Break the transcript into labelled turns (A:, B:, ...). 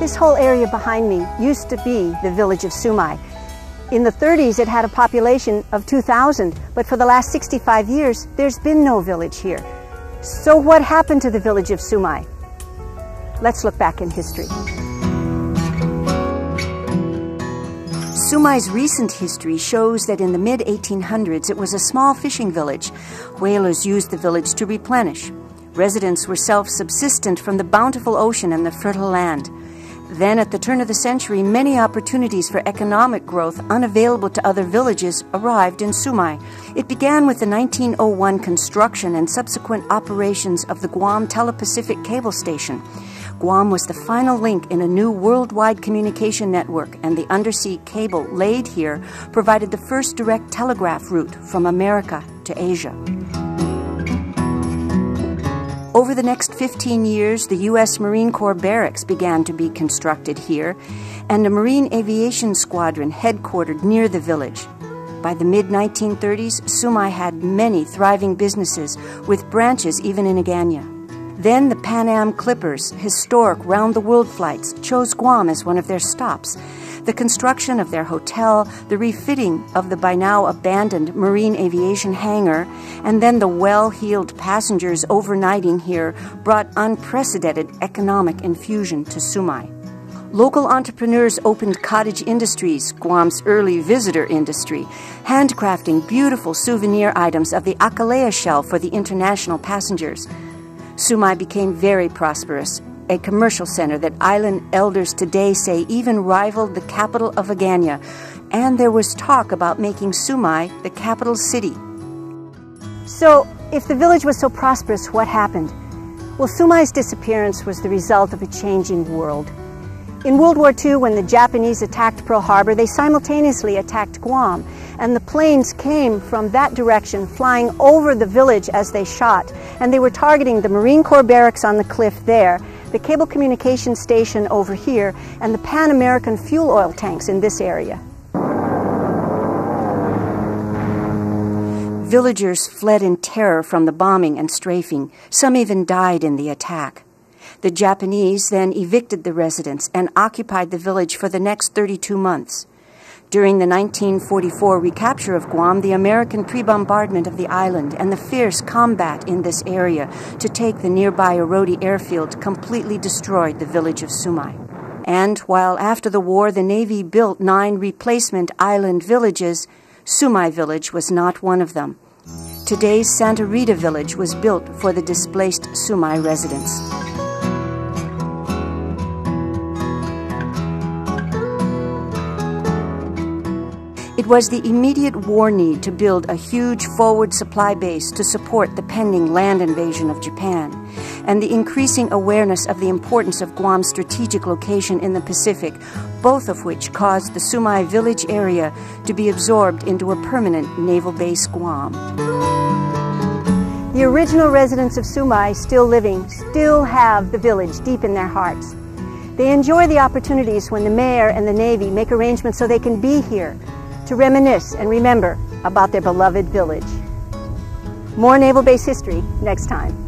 A: This whole area behind me used to be the village of Sumay. In the 30s, it had a population of 2,000, but for the last 65 years, there's been no village here. So what happened to the village of Sumay? Let's look back in history. Sumay's recent history shows that in the mid-1800s, it was a small fishing village. Whalers used the village to replenish. Residents were self-subsistent from the bountiful ocean and the fertile land. Then, at the turn of the century, many opportunities for economic growth unavailable to other villages arrived in Sumay. It began with the 1901 construction and subsequent operations of the Guam Tele-Pacific Cable Station. Guam was the final link in a new worldwide communication network, and the undersea cable laid here provided the first direct telegraph route from America to Asia. Over the next 15 years, the U.S. Marine Corps barracks began to be constructed here, and a Marine Aviation Squadron headquartered near the village. By the mid-1930s, Sumay had many thriving businesses, with branches even in Agana. Then the Pan Am Clippers, historic round-the-world flights, chose Guam as one of their stops. The construction of their hotel, the refitting of the by now abandoned Marine Aviation hangar, and then the well-heeled passengers overnighting here brought unprecedented economic infusion to Sumay. Local entrepreneurs opened cottage industries, Guam's early visitor industry, handcrafting beautiful souvenir items of the Akalea shell for the international passengers. Sumay became very prosperous, a commercial center that island elders today say even rivaled the capital of Agana, and there was talk about making Sumay the capital city. So, if the village was so prosperous, what happened? Well, Sumay's disappearance was the result of a changing world. In World War II, when the Japanese attacked Pearl Harbor, they simultaneously attacked Guam, and the planes came from that direction, flying over the village as they shot, and they were targeting the Marine Corps barracks on the cliff there, the cable communication station over here, and the Pan American fuel oil tanks in this area. Villagers fled in terror from the bombing and strafing. Some even died in the attack. The Japanese then evicted the residents and occupied the village for the next 32 months. During the 1944 recapture of Guam, the American pre-bombardment of the island and the fierce combat in this area to take the nearby Orodi airfield completely destroyed the village of Sumay. And while after the war the Navy built 9 replacement island villages, Sumay village was not one of them. Today's Santa Rita village was built for the displaced Sumay residents. It was the immediate war need to build a huge forward supply base to support the pending land invasion of Japan, and the increasing awareness of the importance of Guam's strategic location in the Pacific, both of which caused the Sumay village area to be absorbed into a permanent naval base Guam. The original residents of Sumay, still living, still have the village deep in their hearts. They enjoy the opportunities when the mayor and the Navy make arrangements so they can be here, to reminisce and remember about their beloved village. More Naval Base history next time.